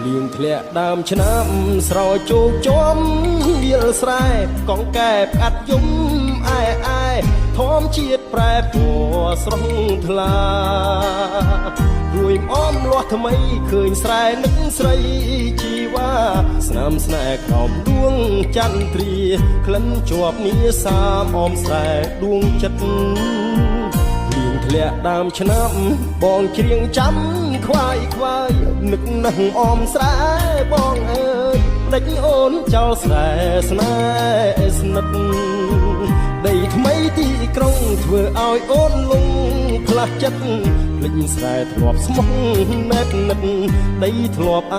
លៀងធ្លាក់ដើមឆ្នាំស្រោចជោគជុំវាលស្រែកងកែបកាត់យំអែធម្មជាតិប្រែពណ៌ស្រស់ថ្លារួយអមលាស់ថ្មីឃើញស្រែនឹកស្រីជីវ៉ាស្នាមស្នេហ៍ក្រោមដួងចន្ទ្រាក្លិនជាប់នីសាមអមស្រែដួងចិត្តលៀងធ្លាក់ដើមឆ្នាំបងច្រៀងចាំខ្វាយនឹកនឹងអមស្រែបងអើយដេចអូនចោលស្រែស្នេហ៍ស្និទ្ធដីថ្មីទីក្រុងធ្វើឲ្យអូនលងផ្លាស់ចិត្តភ្លេចស្រែធ្លាប់ស្មោះណែតនឹកដីធ្លាប់